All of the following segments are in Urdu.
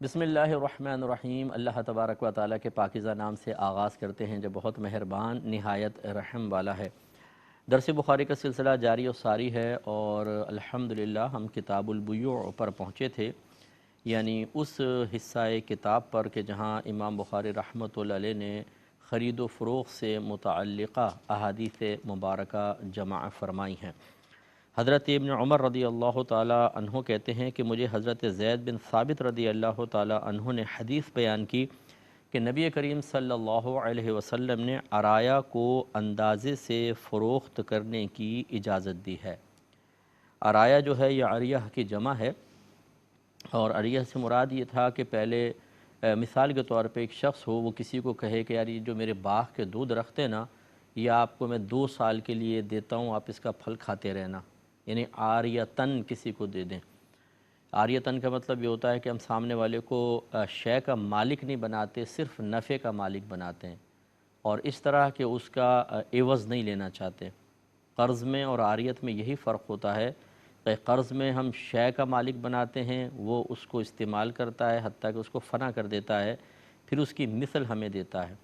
بسم اللہ الرحمن الرحیم۔ اللہ تبارک و تعالیٰ کے پاکیزہ نام سے آغاز کرتے ہیں جو بہت مہربان نہایت رحم والا ہے۔ درس بخاری کا سلسلہ جاری و ساری ہے اور الحمدللہ ہم کتاب البیوع پر پہنچے تھے، یعنی اس حصہ کتاب پر کہ جہاں امام بخاری رحمۃ اللہ علیہ نے خرید و فروخت سے متعلقہ احادیث مبارکہ جمع فرمائی ہیں۔ حضرت ابن عمر رضی اللہ تعالیٰ عنہ کہتے ہیں کہ مجھے حضرت زید بن ثابت رضی اللہ تعالیٰ عنہ نے حدیث بیان کی کہ نبی کریم صلی اللہ علیہ وسلم نے عرایا کو اندازے سے فروخت کرنے کی اجازت دی ہے۔ عرایا جو ہے یہ عریہ کی جمع ہے، اور عریہ سے مراد یہ تھا کہ پہلے مثال کے طور پہ ایک شخص ہو، وہ کسی کو کہے کہ یار یہ جو میرے باغ کے 2 درخت ہیں نا، یہ آپ کو میں 2 سال کے لیے دیتا ہوں، آپ اس کا پھل کھاتے رہنا، یعنی عاریتاً کسی کو دے دیں۔ عاریتاً کا مطلب یہ ہوتا ہے کہ ہم سامنے والے کو شے کا مالک نہیں بناتے، صرف نفع کا مالک بناتے ہیں، اور اس طرح کہ اس کا عوض نہیں لینا چاہتے۔ قرض میں اور عاریت میں یہی فرق ہوتا ہے کہ قرض میں ہم شے کا مالک بناتے ہیں، وہ اس کو استعمال کرتا ہے حتیٰ کہ اس کو فنا کر دیتا ہے، پھر اس کی مثل ہمیں دیتا ہے،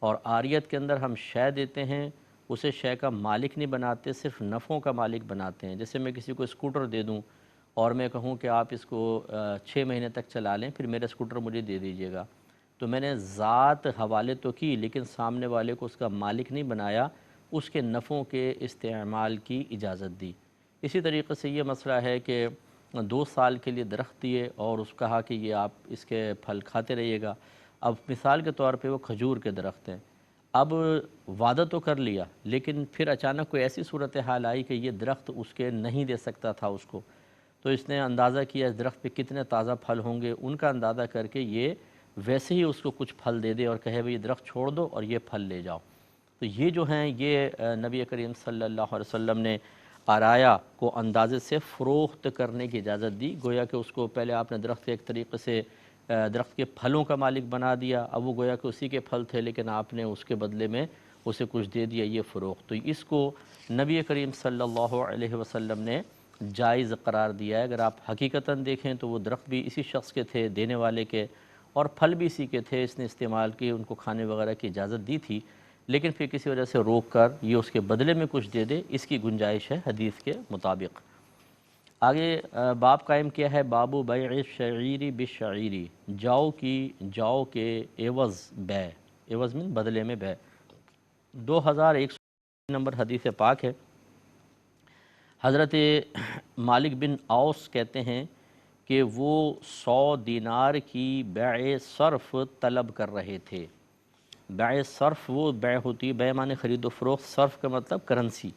اور عاریت کے اندر ہم شے دیتے ہیں، اسے شے کا مالک نہیں بناتے، صرف نفعوں کا مالک بناتے ہیں۔ جیسے میں کسی کو اسکوٹر دے دوں اور میں کہوں کہ آپ اس کو 6 مہینے تک چلا لیں، پھر میرا اسکوٹر مجھے دے دیجیے گا، تو میں نے ذات حوالے تو کی لیکن سامنے والے کو اس کا مالک نہیں بنایا، اس کے نفعوں کے استعمال کی اجازت دی۔ اسی طریقے سے یہ مسئلہ ہے کہ 2 سال کے لیے درخت دیے اور اس کہا کہ یہ آپ اس کے پھل کھاتے رہیے گا۔ اب مثال کے طور پہ وہ کھجور کے درخت ہیں، اب وعدہ تو کر لیا لیکن پھر اچانک کوئی ایسی صورتحال آئی کہ یہ درخت اس کے نہیں دے سکتا تھا اس کو، تو اس نے اندازہ کیا اس درخت پہ کتنے تازہ پھل ہوں گے، ان کا اندازہ کر کے یہ ویسے ہی اس کو کچھ پھل دے دے اور کہے بھئی یہ درخت چھوڑ دو اور یہ پھل لے جاؤ۔ تو یہ جو ہیں یہ نبی کریم صلی اللہ علیہ وسلم نے عرایا کو اندازے سے فروخت کرنے کی اجازت دی، گویا کہ اس کو پہلے آپ نے درخت کے ایک طریقے سے درخت کے پھلوں کا مالک بنا دیا، اب وہ گویا کہ اسی کے پھل تھے لیکن آپ نے اس کے بدلے میں اسے کچھ دے دیا، یہ فروخت۔ تو اس کو نبی کریم صلی اللہ علیہ وسلم نے جائز قرار دیا ہے۔ اگر آپ حقیقتاً دیکھیں تو وہ درخت بھی اسی شخص کے تھے دینے والے کے، اور پھل بھی اسی کے تھے، اس نے استعمال کی، ان کو کھانے وغیرہ کی اجازت دی تھی، لیکن پھر کسی وجہ سے روک کر یہ اس کے بدلے میں کچھ دے دے، اس کی گنجائش ہے حدیث کے مطابق۔ آگے باب قائم کیا ہے، باب بیع الشعیر بالشعیر، جاؤ کے عوض بیع، عوض میں بدلے میں بیع۔ 2100 نمبر حدیث پاک ہے۔ حضرت مالک بن اوس کہتے ہیں کہ وہ 100 دینار کی بیع صرف طلب کر رہے تھے۔ بیع صرف وہ بیع ہوتی ہے، بیع معنی خرید و فروخت، صرف کا مطلب کرنسی،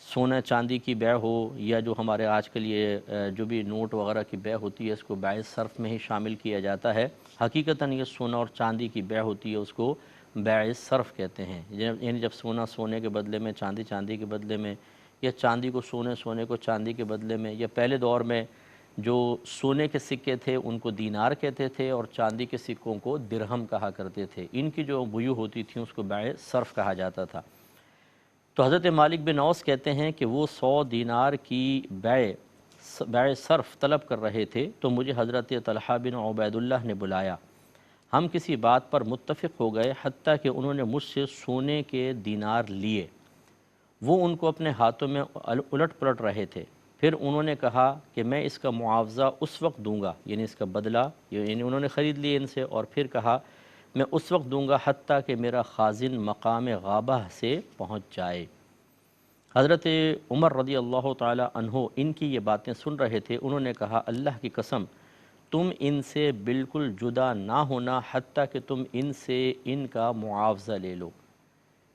سونا چاندی کی بیع ہو، یا جو ہمارے آج کے لیے جو بھی نوٹ وغیرہ کی بیع ہوتی ہے اس کو بیع صرف میں ہی شامل کیا جاتا ہے۔ حقیقتاً یہ سونا اور چاندی کی بیع ہوتی ہے، اس کو بیع صرف کہتے ہیں، یعنی جب سونا سونے کے بدلے میں، چاندی چاندی کے بدلے میں، یا چاندی کو سونے، سونے کو چاندی کے بدلے میں، یا پہلے دور میں جو سونے کے سکے تھے ان کو دینار کہتے تھے اور چاندی کے سکوں کو درہم کہا کرتے تھے، ان کی جو بیع ہوتی تھیں اس کو بیع صرف کہا جاتا تھا۔ تو حضرت مالک بن اوس کہتے ہیں کہ وہ 100 دینار کی بیع صرف طلب کر رہے تھے، تو مجھے حضرت طلحہ بن عبید اللہ نے بلایا، ہم کسی بات پر متفق ہو گئے، حتیٰ کہ انہوں نے مجھ سے سونے کے دینار لیے، وہ ان کو اپنے ہاتھوں میں الٹ پلٹ رہے تھے، پھر انہوں نے کہا کہ میں اس کا معاوضہ اس وقت دوں گا، یعنی اس کا بدلہ، یعنی انہوں نے خرید لیے ان سے، اور پھر کہا میں اس وقت دوں گا حتیٰ کہ میرا خازن مقام غابہ سے پہنچ جائے۔ حضرت عمر رضی اللہ تعالی عنہ ان کی یہ باتیں سن رہے تھے، انہوں نے کہا اللہ کی قسم تم ان سے بالکل جدا نہ ہونا حتیٰ کہ تم ان سے ان کا معاوضہ لے لو،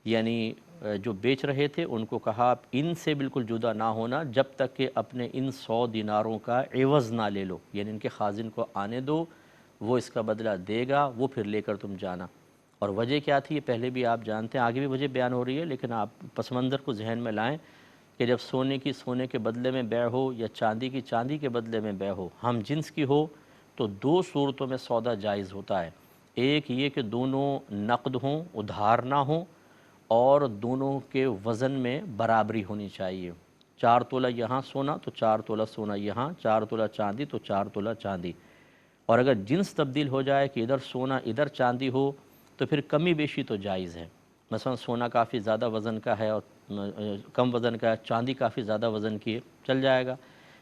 یعنی جو بیچ رہے تھے ان کو کہا آپ ان سے بالکل جدا نہ ہونا جب تک کہ اپنے ان 100 دیناروں کا عوض نہ لے لو، یعنی ان کے خازن کو آنے دو، وہ اس کا بدلہ دے گا، وہ پھر لے کر تم جانا۔ اور وجہ کیا تھی یہ پہلے بھی آپ جانتے ہیں، آگے بھی وجہ بیان ہو رہی ہے، لیکن آپ پس منظر کو ذہن میں لائیں کہ جب سونے کی سونے کے بدلے میں بیع ہو یا چاندی کی چاندی کے بدلے میں بیع ہو، ہم جنس کی ہو، تو 2 صورتوں میں سودا جائز ہوتا ہے۔ ایک یہ کہ دونوں نقد ہوں، ادھار نہ ہوں، اور دونوں کے وزن میں برابری ہونی چاہیے، 4 تولہ یہاں سونا تو 4 تولہ سونا یہاں، 4 تولہ چاندی تو 4 تولہ چاندی، اور اگر جنس تبدیل ہو جائے کہ ادھر سونا ادھر چاندی ہو تو پھر کمی بیشی تو جائز ہے۔ مثلا سونا کافی زیادہ وزن کا ہے اور کم وزن کا ہے، چاندی کافی زیادہ وزن کی ہے، چل جائے گا،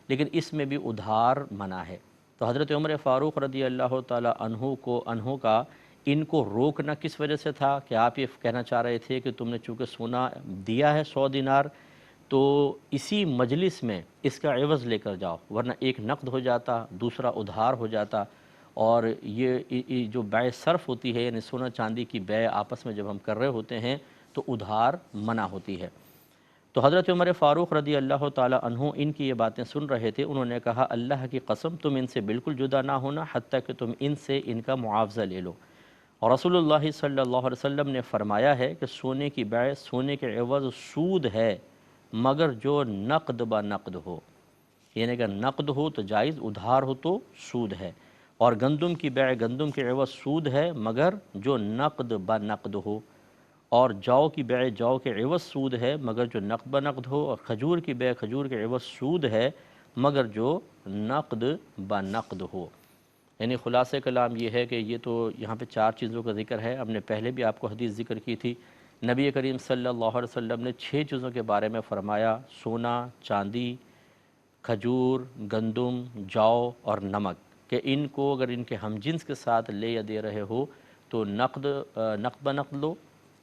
لیکن اس میں بھی ادھار منع ہے۔ تو حضرت عمر فاروق رضی اللہ تعالی عنہ کا ان کو روکنا کس وجہ سے تھا کہ آپ یہ کہنا چاہ رہے تھے کہ تم نے چونکہ سونا دیا ہے 100 دینار تو اسی مجلس میں اس کا عوض لے کر جاؤ، ورنہ ایک نقد ہو جاتا، دوسرا ادھار ہو جاتا، اور یہ جو بیع صرف ہوتی ہے یعنی سونا چاندی کی بیع آپس میں جب ہم کر رہے ہوتے ہیں تو ادھار منع ہوتی ہے۔ تو حضرت عمر فاروق رضی اللہ تعالی عنہ ان کی یہ باتیں سن رہے تھے، انہوں نے کہا اللہ کی قسم تم ان سے بالکل جدا نہ ہونا حتیٰ کہ تم ان سے ان کا معاوضہ لے لو۔ اور رسول اللہ صلی اللہ علیہ وسلم نے فرمایا ہے کہ سونے کی بیع سونے کے عوض سود ہے مگر جو نقد با نقد ہو، یعنی اگر نقد ہو تو جائز، ادھار ہو تو سود ہے۔ اور گندم کی بیع گندم کے عوض سود ہے مگر جو نقد با نقد ہو، اور جو کی بیع جو کے عوض سود ہے مگر جو نقد با نقد ہو، اور کھجور کی بیع کھجور کے عوض سود ہے مگر جو نقد با نقد ہو۔ یعنی خلاصہ کلام یہ ہے کہ یہ تو یہاں پہ 4 چیزوں کا ذکر ہے، ہم نے پہلے بھی آپ کو حدیث ذکر کی تھی، نبی کریم صلی اللہ علیہ وسلم نے 6 چیزوں کے بارے میں فرمایا، سونا، چاندی، کھجور، گندم، جو اور نمک، کہ ان کو اگر ان کے ہم جنس کے ساتھ لے یا دے رہے ہو تو نقد بنقد لو،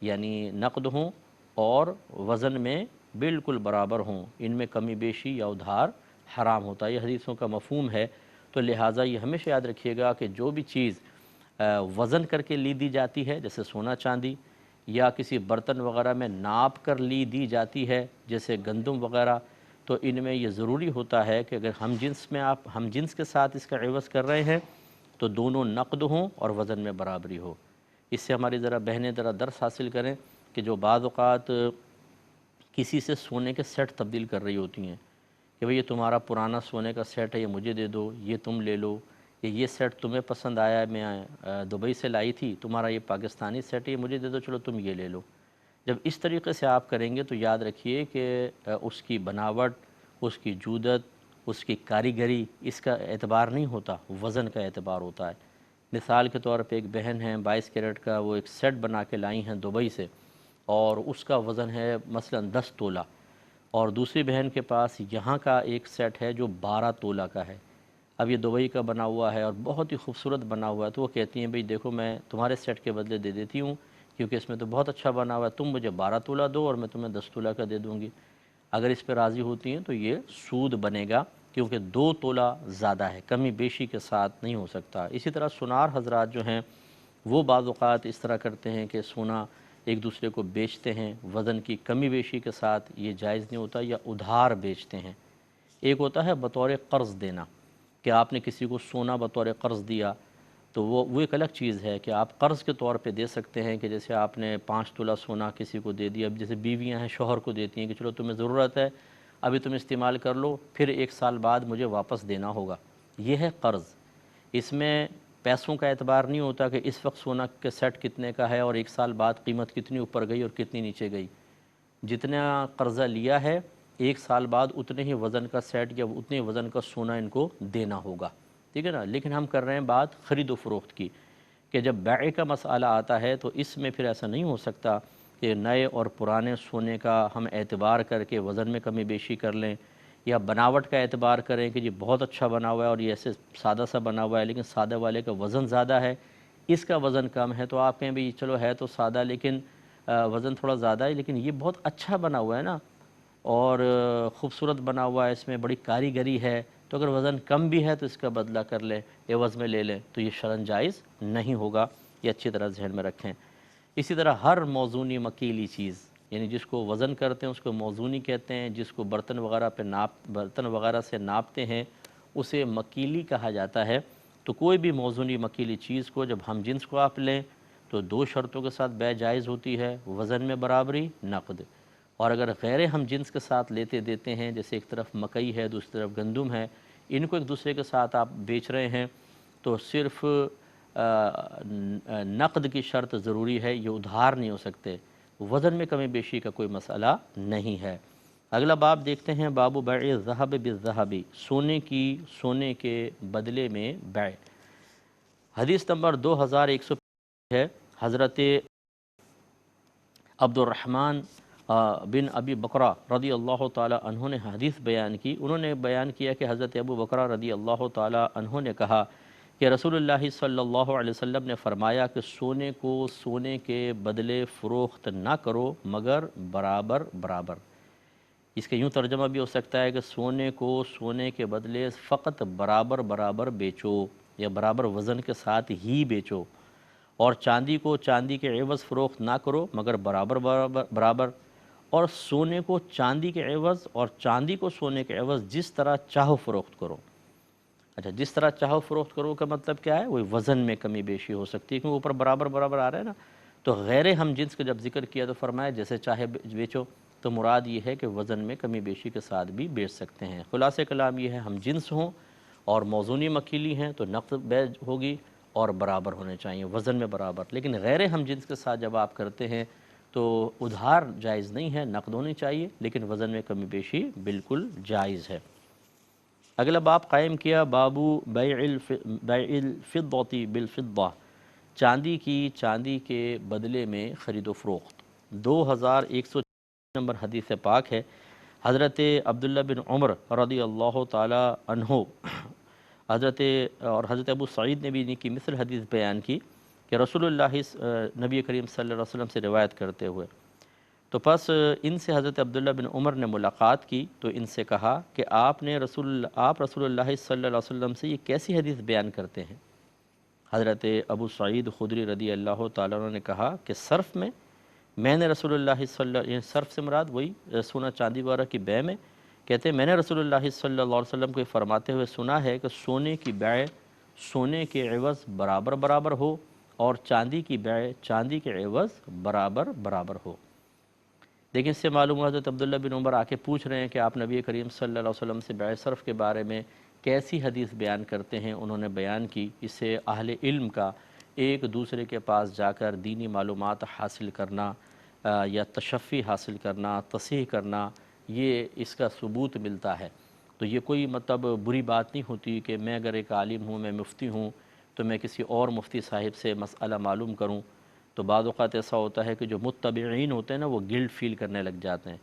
یعنی نقد ہوں اور وزن میں بالکل برابر ہوں، ان میں کمی بیشی یا ادھار حرام ہوتا ہے۔ یہ حدیثوں کا مفہوم ہے۔ تو لہٰذا یہ ہمیشہ یاد رکھیے گا کہ جو بھی چیز وزن کر کے لی دی جاتی ہے جیسے سونا چاندی، یا کسی برتن وغیرہ میں ناپ کر لی دی جاتی ہے جیسے گندم وغیرہ، تو ان میں یہ ضروری ہوتا ہے کہ اگر ہم جنس کے ساتھ اس کا عوض کر رہے ہیں تو دونوں نقد ہوں اور وزن میں برابری ہو۔ اس سے ہماری ذرا بہنیں ذرا درس حاصل کریں کہ جو بعض اوقات کسی سے سونے کے سیٹ تبدیل کر رہی ہوتی ہیں کہ بھئی یہ تمہارا پرانا سونے کا سیٹ ہے، یہ مجھے دے دو، یہ تم لے لو، یہ سیٹ تمہیں پسند آیا ہے، میں دبئی سے لائی تھی، تمہارا یہ پاکستانی سیٹ ہے، یہ مجھے دے دو، چلو تم یہ لے لو۔ جب اس طریقے سے آپ کریں گے تو یاد رکھیے کہ اس کی بناوٹ، اس کی جودت، اس کی کاریگری، اس کا اعتبار نہیں ہوتا، وزن کا اعتبار ہوتا ہے۔ مثال کے طور پہ ایک بہن ہیں 22 کیرٹ کا وہ ایک سیٹ بنا کے لائی ہیں دبئی سے، اور اس کا وزن ہے مثلا 10 تولہ، اور دوسری بہن کے پاس یہاں کا ایک سیٹ ہے جو 12 تولہ کا ہے۔ اب یہ دبئی کا بنا ہوا ہے اور بہت ہی خوبصورت بنا ہوا ہے، تو وہ کہتی ہیں بھئی دیکھو میں تمہارے سیٹ کے بدلے دے دیتی ہوں کیونکہ اس میں تو بہت اچھا بنا ہوا ہے، تم مجھے 12 تولہ دو اور میں تمہیں 10 تولہ کا دے دوں گی۔ اگر اس پہ راضی ہوتی ہیں تو یہ سود بنے گا کیونکہ 2 تولہ زیادہ ہے، کمی بیشی کے ساتھ نہیں ہو سکتا۔ اسی طرح سونار حضرات جو ہیں وہ بعض اوقات اس طرح کرتے ہیں کہ سونا ایک دوسرے کو بیچتے ہیں وزن کی کمی بیشی کے ساتھ، یہ جائز نہیں ہوتا، یا ادھار بیچتے ہیں۔ ایک ہوتا ہے بطور قرض دینا کہ آپ نے کسی کو سونا بطور قرض دیا، تو وہ ایک الگ چیز ہے کہ آپ قرض کے طور پہ دے سکتے ہیں، کہ جیسے آپ نے 5 تولہ سونا کسی کو دے دیا، اب جیسے بیویاں ہیں شوہر کو دیتی ہیں کہ چلو تمہیں ضرورت ہے ابھی تم استعمال کر لو، پھر 1 سال بعد مجھے واپس دینا ہوگا، یہ ہے قرض۔ اس میں پیسوں کا اعتبار نہیں ہوتا کہ اس وقت سونا کے سیٹ کتنے کا ہے اور 1 سال بعد قیمت کتنی اوپر گئی اور کتنی نیچے گئی، جتنا قرضہ لیا ہے 1 سال بعد اتنے ہی وزن کا سیٹ یا اتنے وزن کا سونا ان کو دینا ہوگا، ٹھیک ہے نا۔ لیکن ہم کر رہے ہیں بات خرید و فروخت کی، کہ جب بیع کا مسئلہ آتا ہے تو اس میں پھر ایسا نہیں ہو سکتا کہ نئے اور پرانے سونے کا ہم اعتبار کر کے وزن میں کمی بیشی کر لیں، یا بناوٹ کا اعتبار کریں کہ جی بہت اچھا بنا ہوا ہے اور یہ ایسے سادہ سا بنا ہوا ہے لیکن سادہ والے کا وزن زیادہ ہے، اس کا وزن کم ہے، تو آپ کہیں بھئی چلو ہے تو سادہ لیکن وزن تھوڑا زیادہ ہے، لیکن یہ بہت اچھا بنا ہوا ہے نا اور خوبصورت بنا ہوا ہے، اس میں بڑی کاریگری ہے، تو اگر وزن کم بھی ہے تو اس کا بدلہ کر لیں، عوض میں لے لیں، تو یہ شرعاً جائز نہیں ہوگا، یہ اچھی طرح ذہن میں رکھیں۔ اسی طرح ہر موزونی مکیلی چیز، یعنی جس کو وزن کرتے ہیں اس کو موزونی کہتے ہیں، جس کو برتن وغیرہ سے ناپتے ہیں اسے مکیلی کہا جاتا ہے۔ تو کوئی بھی موزونی مکیلی چیز کو جب ہم جنس کو آپ لیں تو 2 شرطوں کے ساتھ بیع جائز ہوتی ہے، وزن میں برابری، نقد۔ اور اگر غیر ہم جنس کے ساتھ لیتے دیتے ہیں، جیسے ایک طرف مکئی ہے دوسری طرف گندم ہے، ان کو ایک دوسرے کے ساتھ آپ بیچ رہے ہیں، تو صرف نقد کی شرط ضروری ہے، یہ ادھار نہیں ہو سکتے، وزن میں کمی بیشی کا کوئی مسئلہ نہیں ہے۔ اگلا باب دیکھتے ہیں، باب بیع الذهب بالذهب، سونے کے بدلے میں بیع۔ حدیث نمبر 2100 ہے، حضرت عبد الرحمن بن ابی بکرہ رضی اللہ تعالی عنہ نے حدیث بیان کی۔ انہوں نے بیان کیا کہ حضرت ابو بکرہ رضی اللہ تعالی عنہ نے کہا کہ رسول اللہ صلی اللہ علیہ وسلم نے فرمایا کہ سونے کو سونے کے بدلے فروخت نہ کرو مگر برابر برابر۔ اس کا یوں ترجمہ بھی ہو سکتا ہے کہ سونے کو سونے کے بدلے فقط برابر برابر بیچو یا برابر وزن کے ساتھ ہی بیچو، اور چاندی کو چاندی کے عوض فروخت نہ کرو مگر برابر برابر، اور سونے کو چاندی کے عوض اور چاندی کو سونے کے عوض جس طرح چاہو فروخت کرو۔ اچھا، جس طرح چاہو فروخت کرو کا مطلب کیا ہے؟ وہی وزن میں کمی بیشی ہو سکتی ہے، کیونکہ اوپر برابر برابر آ رہا ہے نا۔ تو غیر ہم جنس کا جب ذکر کیا تو فرمایا جیسے چاہے بیچو، تو مراد یہ ہے کہ وزن میں کمی بیشی کے ساتھ بھی بیچ سکتے ہیں۔ خلاصہ کلام یہ ہے، ہم جنس ہوں اور موزونی مکیلی ہیں تو نقد بیع ہوگی اور برابر ہونے چاہیے، وزن میں برابر۔ لیکن غیر ہم جنس کے ساتھ جب آپ کرتے ہیں تو ادھار جائز نہیں ہے، نقد ہونی چاہیے، لیکن وزن میں کمی بیشی بالکل جائز ہے۔ اگلا باب قائم کیا، بابو بیع الفضة بالفضة، چاندی کی چاندی کے بدلے میں خرید و فروخت۔ 2100 نمبر حدیث پاک ہے، حضرت عبداللہ بن عمر رضی اللہ تعالی عنہ حضرت ابو سعید نے بھی ان کی مثل حدیث بیان کی کہ رسول اللہ نبی کریم صلی اللہ علیہ وسلم سے روایت کرتے ہوئے، تو پس ان سے حضرت عبداللہ بن عمر نے ملاقات کی تو ان سے کہا کہ آپ رسول اللہ صلی اللہ علیہ وسلم سے یہ کیسی حدیث بیان کرتے ہیں؟ حضرت ابو سعید خدری رضی اللہ تعالیٰ عنہ نے کہا کہ صرف میں نے رسول اللہ یعنی صرف سے مراد وہی سونا چاندی وغیرہ کی بیع میں، کہتے ہیں میں نے رسول اللہ صلی اللہ علیہ وسلم کو فرماتے ہوئے سنا ہے کہ سونے کی بیع سونے کے عوض برابر برابر ہو اور چاندی کی بیع چاندی کے عوض برابر برابر ہو۔ لیکن اس سے معلوم ہوا حضرت عبداللہ بن عمر آ کے پوچھ رہے ہیں کہ آپ نبی کریم صلی اللہ علیہ وسلم سے بیع صرف کے بارے میں کیسی حدیث بیان کرتے ہیں؟ انہوں نے بیان کی، اس سے اہل علم کا ایک دوسرے کے پاس جا کر دینی معلومات حاصل کرنا یا تشفی حاصل کرنا، تصحیح کرنا، یہ اس کا ثبوت ملتا ہے۔ تو یہ کوئی مطلب بری بات نہیں ہوتی کہ میں اگر ایک عالم ہوں، میں مفتی ہوں، تو میں کسی اور مفتی صاحب سے مسئلہ معلوم کروں۔ تو بعض اوقات ایسا ہوتا ہے کہ جو متبعین ہوتے ہیں نا، وہ گلٹ فیل کرنے لگ جاتے ہیں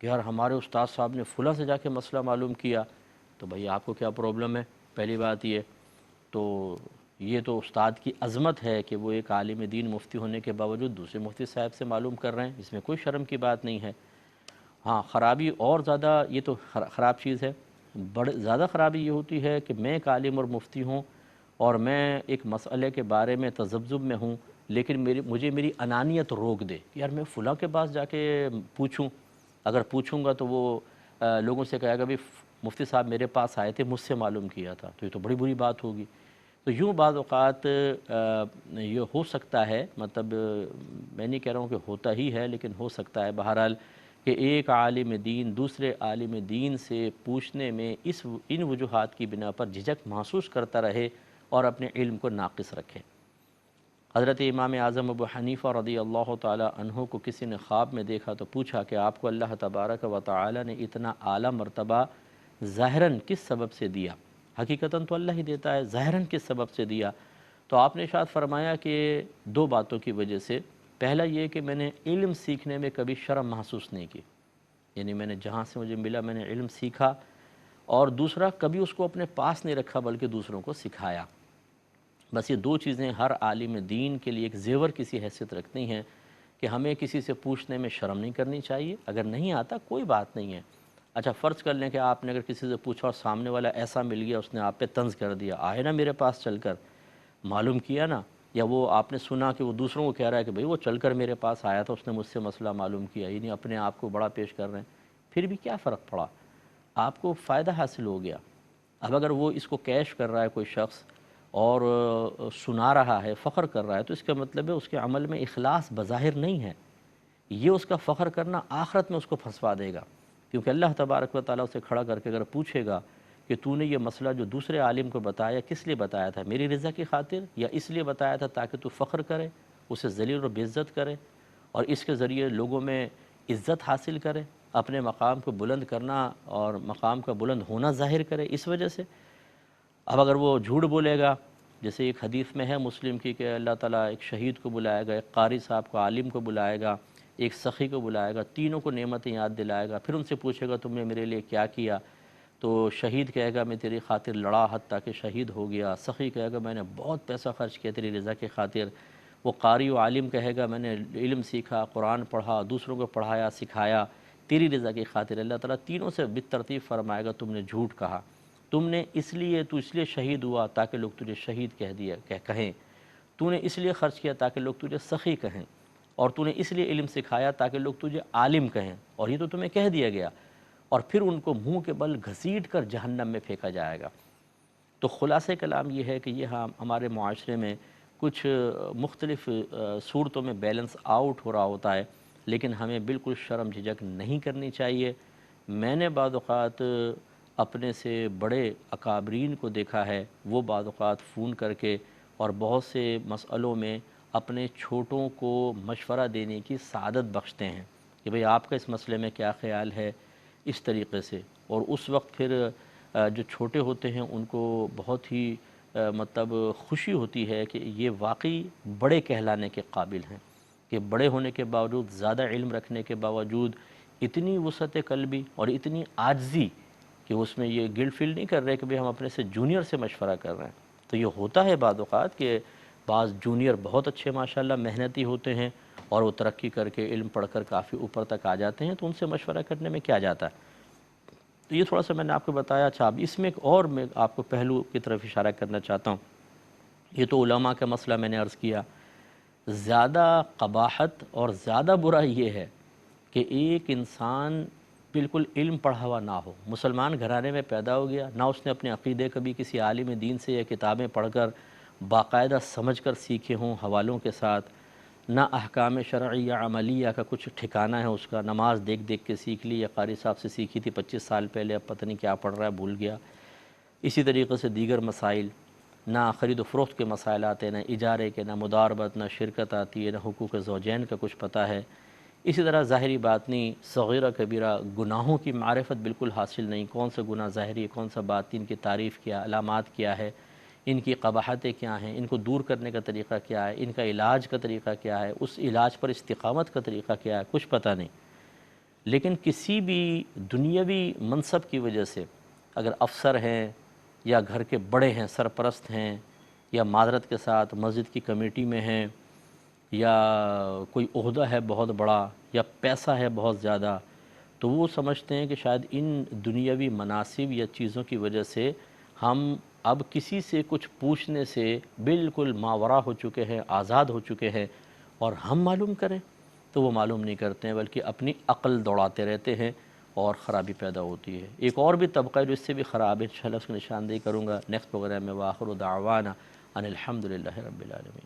کہ یار ہمارے استاد صاحب نے فلاں سے جا کے مسئلہ معلوم کیا، تو بھئی آپ کو کیا پرابلم ہے؟ پہلی بات یہ تو استاد کی عظمت ہے کہ وہ ایک عالم دین مفتی ہونے کے باوجود دوسرے مفتی صاحب سے معلوم کر رہے ہیں، اس میں کوئی شرم کی بات نہیں ہے۔ ہاں، خرابی اور زیادہ، یہ تو خراب چیز ہے، زیادہ خرابی یہ ہوتی ہے کہ میں ایک عالم اور مفتی ہوں اور میں ایک مسئلے کے بارے میں تذبذب میں ہوں، لیکن مجھے میری انانیت روک دے کہ یار میں فلاں کے پاس جا کے پوچھوں، اگر پوچھوں گا تو وہ لوگوں سے کہے گا بھی مفتی صاحب میرے پاس آئے تھے، مجھ سے معلوم کیا تھا، تو یہ تو بڑی بری بات ہوگی۔ تو یوں بعض اوقات یہ ہو سکتا ہے، مطلب میں نہیں کہہ رہا ہوں کہ ہوتا ہی ہے، لیکن ہو سکتا ہے بہرحال کہ ایک عالم دین دوسرے عالم دین سے پوچھنے میں ان وجوہات کی بنا پر جھجک محسوس کرتا رہے اور اپنے علم کو ناقص رکھے۔ حضرت امام اعظم ابو حنیفہ رضی اللہ تعالی عنہ کو کسی نے خواب میں دیکھا تو پوچھا کہ آپ کو اللہ تبارک و تعالی نے اتنا اعلیٰ مرتبہ ظاہراً کس سبب سے دیا؟ حقیقتاً تو اللہ ہی دیتا ہے، ظاہراً کس سبب سے دیا؟ تو آپ نے ارشاد فرمایا کہ دو باتوں کی وجہ سے۔ پہلا یہ کہ میں نے علم سیکھنے میں کبھی شرم محسوس نہیں کی، یعنی میں نے جہاں سے مجھے ملا میں نے علم سیکھا، اور دوسرا کبھی اس کو اپنے پاس نہیں رکھا بلکہ دوسروں کو سکھایا۔ بس یہ دو چیزیں ہر عالم دین کے لیے ایک زیور کسی حیثیت رکھتی ہیں کہ ہمیں کسی سے پوچھنے میں شرم نہیں کرنی چاہیے، اگر نہیں آتا کوئی بات نہیں ہے۔ اچھا فرض کر لیں کہ آپ نے اگر کسی سے پوچھا اور سامنے والا ایسا مل گیا، اس نے آپ پہ طنز کر دیا، آئے نا میرے پاس چل کر معلوم کیا نا، یا وہ آپ نے سنا کہ وہ دوسروں کو کہہ رہا ہے کہ بھئی وہ چل کر میرے پاس آیا تھا، اس نے مجھ سے مسئلہ معلوم کیا، یعنی اپنے آپ کو بڑا پیش کر رہے ہیں، پھر بھی کیا فرق پڑا؟ آپ کو فائدہ حاصل ہو گیا۔ اب اگر وہ اس کو کیش کر رہا ہے کوئی شخص اور سنا رہا ہے، فخر کر رہا ہے، تو اس کا مطلب ہے اس کے عمل میں اخلاص بظاہر نہیں ہے، یہ اس کا فخر کرنا آخرت میں اس کو پھنسوا دے گا، کیونکہ اللہ تبارک و تعالیٰ اسے کھڑا کر کے اگر پوچھے گا کہ تو نے یہ مسئلہ جو دوسرے عالم کو بتایا کس لیے بتایا تھا؟ میری رضا کی خاطر، یا اس لیے بتایا تھا تاکہ تو فخر کرے، اسے ذلیل و بے عزت کرے اور اس کے ذریعے لوگوں میں عزت حاصل کرے، اپنے مقام کو بلند کرنا اور مقام کا بلند ہونا ظاہر کرے، اس وجہ سے۔ اب اگر وہ جھوٹ بولے گا جیسے ایک حدیث میں ہے مسلم کی کہ اللہ تعالیٰ ایک شہید کو بلائے گا، ایک قاری صاحب کو، عالم کو بلائے گا، ایک سخی کو بلائے گا، تینوں کو نعمتیں یاد دلائے گا، پھر ان سے پوچھے گا تم نے میرے لیے کیا کیا؟ تو شہید کہے گا میں تیری خاطر لڑا حتیٰ کہ شہید ہو گیا، سخی کہے گا میں نے بہت پیسہ خرچ کیا تیری رضا کی خاطر، وہ قاری و عالم کہے گا میں نے علم سیکھا، قرآن پڑھا، دوسروں کو پڑھایا سکھایا تیری رضا کی خاطر۔ اللہ تعالیٰ تینوں سے بالترتیب فرمائے گا تم نے جھوٹ کہا، تم نے اس لیے شہید ہوا تاکہ لوگ تجھے شہید کہیں، تو نے اس لیے خرچ کیا تاکہ لوگ تجھے سخی کہیں، اور تو نے اس لیے علم سکھایا تاکہ لوگ تجھے عالم کہیں، اور یہ تو تمہیں کہہ دیا گیا، اور پھر ان کو منہ کے بل گھسیٹ کر جہنم میں پھینکا جائے گا۔ تو خلاصہ کلام یہ ہے کہ یہ ہمارے معاشرے میں کچھ مختلف صورتوں میں بیلنس آؤٹ ہو رہا ہوتا ہے، لیکن ہمیں بالکل شرم جھجک نہیں کرنی چاہیے۔ میں نے بعض اوقات اپنے سے بڑے اکابرین کو دیکھا ہے، وہ بعض اوقات فون کر کے اور بہت سے مسئلوں میں اپنے چھوٹوں کو مشورہ دینے کی سعادت بخشتے ہیں کہ بھئی آپ کا اس مسئلے میں کیا خیال ہے، اس طریقے سے، اور اس وقت پھر جو چھوٹے ہوتے ہیں ان کو بہت ہی مطلب خوشی ہوتی ہے کہ یہ واقعی بڑے کہلانے کے قابل ہیں، کہ بڑے ہونے کے باوجود، زیادہ علم رکھنے کے باوجود اتنی وسعت قلبی اور اتنی عاجزی کہ اس میں یہ گلٹ فیل نہیں کر رہے کہ ہم اپنے سے جونیئر سے مشورہ کر رہے ہیں۔ تو یہ ہوتا ہے بعض اوقات کہ بعض جونیئر بہت اچھے ماشاءاللہ محنتی ہوتے ہیں اور وہ ترقی کر کے علم پڑھ کر کافی اوپر تک آ جاتے ہیں، تو ان سے مشورہ کرنے میں کیا جاتا ہے۔ تو یہ تھوڑا سا میں نے آپ کو بتایا۔ اچھا، اب اس میں ایک اور میں آپ کو پہلو کی طرف اشارہ کرنا چاہتا ہوں۔ یہ تو علماء کا مسئلہ میں نے عرض کیا، زیادہ قباحت اور زیادہ برا یہ ہے کہ ایک انسان بالکل علم پڑھا ہوا نہ ہو، مسلمان گھرانے میں پیدا ہو گیا، نہ اس نے اپنے عقیدے کبھی کسی عالم دین سے یا کتابیں پڑھ کر باقاعدہ سمجھ کر سیکھے ہوں حوالوں کے ساتھ، نہ احکام شرعیہ عملیہ کا کچھ ٹھکانہ ہے اس کا، نماز دیکھ دیکھ کے سیکھ لی یا قاری صاحب سے سیکھی تھی 25 سال پہلے، اب پتہ نہیں کیا پڑھ رہا ہے بھول گیا۔ اسی طریقے سے دیگر مسائل، نہ خرید و فروخت کے مسائل آتے، نہ اجارے کے، نہ مداربت، نہ شرکت آتی ہے، نہ حقوق زوجین کا کچھ پتہ ہے۔ اسی طرح ظاہری باطنی صغیرہ کبیرہ گناہوں کی معرفت بالکل حاصل نہیں، کون سا گناہ ظاہری ہے، کون سا باطن، کی تعریف کیا، علامات کیا ہے، ان کی قباحتیں کیا ہیں، ان کو دور کرنے کا طریقہ کیا ہے، ان کا علاج کا طریقہ کیا ہے، اس علاج پر استقامت کا طریقہ کیا ہے، کچھ پتہ نہیں۔ لیکن کسی بھی دنیاوی منصب کی وجہ سے اگر افسر ہیں یا گھر کے بڑے ہیں، سرپرست ہیں، یا معذرت کے ساتھ مسجد کی کمیٹی میں ہیں، یا کوئی عہدہ ہے بہت بڑا، یا پیسہ ہے بہت زیادہ، تو وہ سمجھتے ہیں کہ شاید ان دنیاوی مناصب یا چیزوں کی وجہ سے ہم اب کسی سے کچھ پوچھنے سے بالکل ماورا ہو چکے ہیں، آزاد ہو چکے ہیں، اور ہم معلوم کریں تو وہ معلوم نہیں کرتے ہیں، بلکہ اپنی عقل دوڑاتے رہتے ہیں اور خرابی پیدا ہوتی ہے۔ ایک اور بھی طبقہ ہے جو اس سے بھی خراب ہے، انشاءاللہ اس کی نشاندہی کروں گا نیکسٹ پروگرام میں۔ وآخر دعوانا ان الحمدللہ رب العالمین۔